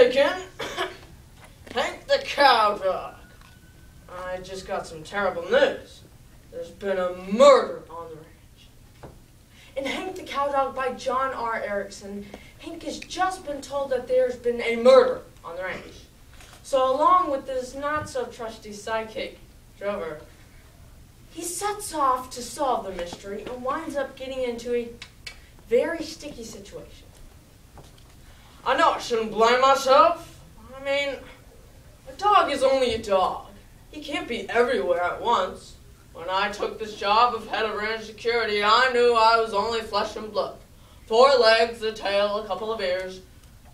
mistaken, Hank the Cowdog. I just got some terrible news. There's been a murder on the ranch. In Hank the Cowdog by John R. Erickson, Hank has just been told that there's been a murder on the ranch. So along with his not-so-trusty sidekick, Drover, he sets off to solve the mystery and winds up getting into a very sticky situation. I know I shouldn't blame myself. I mean, a dog is only a dog. He can't be everywhere at once. When I took this job of head of ranch security, I knew I was only flesh and blood. 4 legs, a tail, a couple of ears,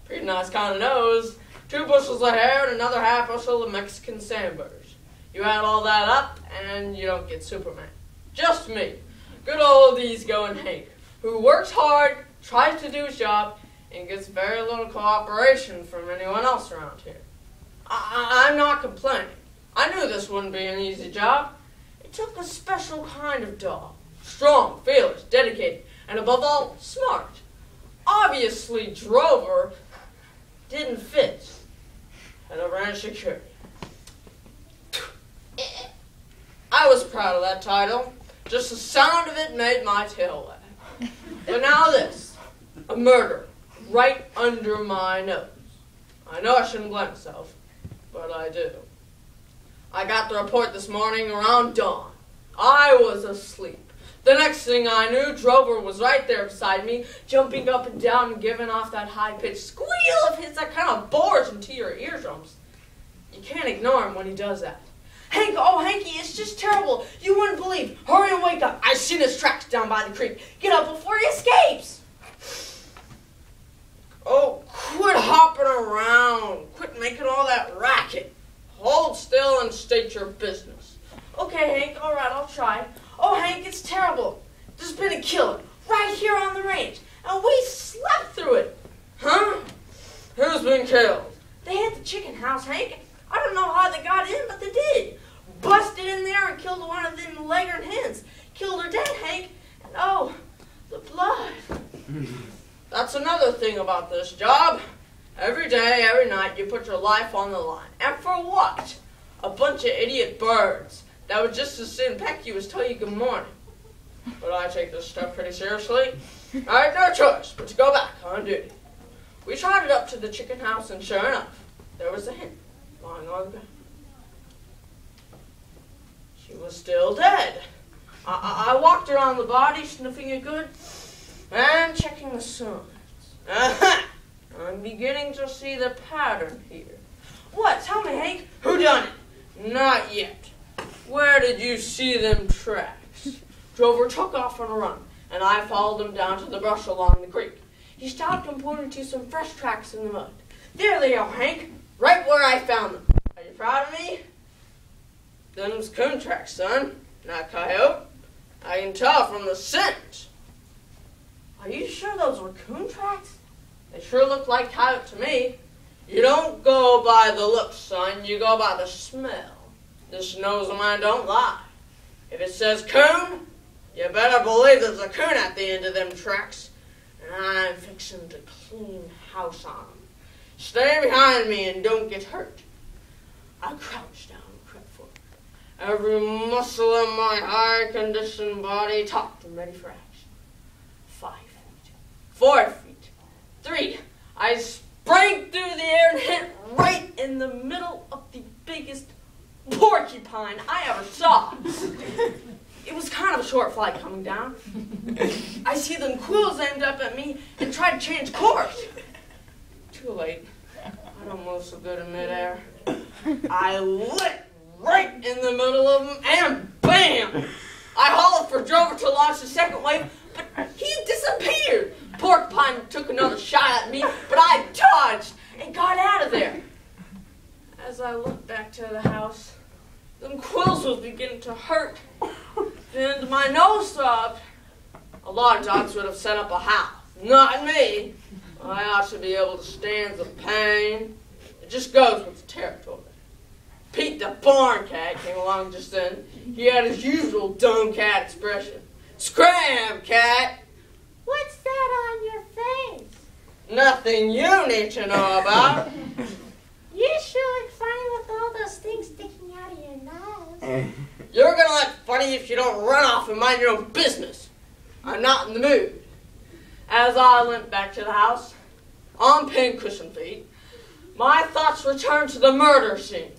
pretty nice kind of nose, 2 bushels of hair, and another half bushel of Mexican sandburgers. You add all that up, and you don't get Superman. Just me. Good old easygoing Hank, who works hard, tries to do his job, and gets very little cooperation from anyone else around here. I'm not complaining. I knew this wouldn't be an easy job. It took a special kind of dog. Strong, fearless, dedicated, and above all, smart. Obviously, Drover didn't fit head of ranch security. I was proud of that title. Just the sound of it made my tail wag. But now this, a murder, right under my nose. I know I shouldn't blame myself, but I do. I got the report this morning around dawn. I was asleep. The next thing I knew, Drover was right there beside me, jumping up and down and giving off that high-pitched squeal of his that kind of bores into your eardrums. You can't ignore him when he does that. Hank, oh Hanky, it's just terrible. You wouldn't believe. Hurry and wake up. I've seen his tracks down by the creek. Get up before he escapes. Oh, quit hopping around. Quit making all that racket. Hold still and state your business. Okay, Hank, all right, I'll try. Oh, Hank, it's terrible. There's been a killer right here on the range, and we slept through it. Huh? Who's been killed? They hit the chicken house, Hank. I don't know how they got in, but they did. Busted in there and killed one of them Leghorn hens. Killed her dead, Hank. And oh, the blood. That's another thing about this job. Every day, every night, you put your life on the line. And for what? A bunch of idiot birds that would just as soon peck you as tell you good morning. But I take this stuff pretty seriously. I had no choice but to go back on duty. We trotted up to the chicken house, and sure enough, there was a hen lying on the ground. She was still dead. I walked around the body, sniffing it good, and checking the signs. I'm beginning to see the pattern here. What? Tell me, Hank. Who done it? Not yet. Where did you see them tracks? Drover took off on a run, and I followed him down to the brush along the creek. He stopped and pointed to some fresh tracks in the mud. There they are, Hank. Right where I found them. Are you proud of me? Them's coon tracks, son. Not coyote. I can tell from the scent. Are you sure those were coon tracks? They sure look like coyote to me. You don't go by the looks, son. You go by the smell. This nose of mine don't lie. If it says coon, you better believe there's a coon at the end of them tracks. And I'm fixing to clean house on 'em. Stay behind me and don't get hurt. I crouched down and crept forward. Every muscle in my high-conditioned body taut and ready for action. 5 feet. 4 feet. 3. I sprang through the air and hit right in the middle of the biggest porcupine I ever saw. It was kind of a short flight coming down. I see them quills aimed up at me and tried to change course. Too late. I don't move so good in midair. I lit right in the middle of them, and bam! I hollered for Drover to launch the second wave, but he disappeared. Porcupine took another shot at me, but I dodged and got out of there. As I looked back to the house, them quills was beginning to hurt, and my nose throbbed. A lot of dogs would have set up a howl. Not me. I ought to be able to stand the pain. It just goes with the territory. Pete the barn cat came along just then. He had his usual dumb cat expression. Scram, cat! What's that on your face? Nothing you need to know about. you if you don't run off and mind your own business. I'm not in the mood. As I limped back to the house, on pincushion feet, my thoughts returned to the murder scene.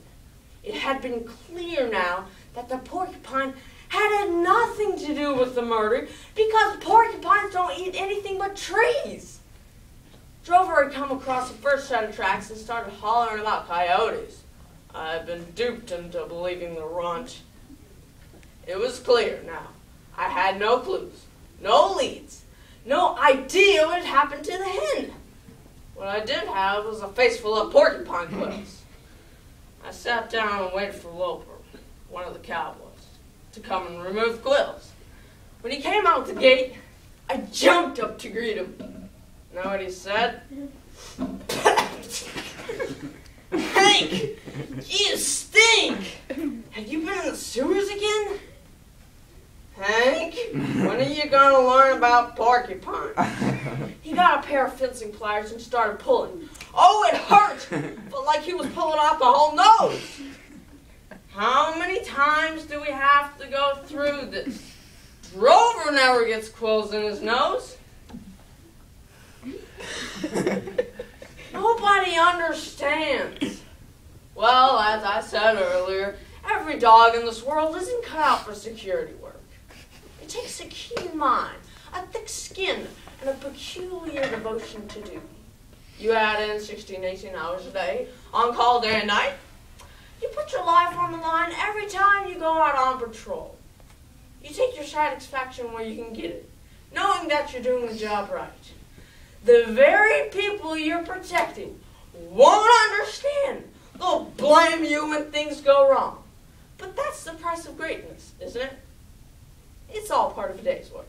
It had been clear now that the porcupine had nothing to do with the murder because porcupines don't eat anything but trees. Drover had come across the first set of tracks and started hollering about coyotes. I had been duped into believing the runt. It was clear now. I had no clues, no leads, no idea what had happened to the hen. What I did have was a face full of porcupine quills. I sat down and waited for Loper, one of the cowboys, to come and remove quills. When he came out the gate, I jumped up to greet him. Know what he said? Hank, you stink! Have you been in the sewers again? Hank, when are you going to learn about porcupines? He got a pair of fencing pliers and started pulling. Oh, it hurt! Felt like he was pulling off the whole nose. How many times do we have to go through this? Drover never gets quills in his nose. Nobody understands. Well, as I said earlier, every dog in this world isn't cut out for security work. It takes a keen mind, a thick skin, and a peculiar devotion to duty. You add in 16, 18 hours a day, on call day and night. You put your life on the line every time you go out on patrol. You take your satisfaction where you can get it, knowing that you're doing the job right. The very people you're protecting won't understand. They'll blame you when things go wrong. But that's the price of greatness, isn't it? It's all part of a day's work.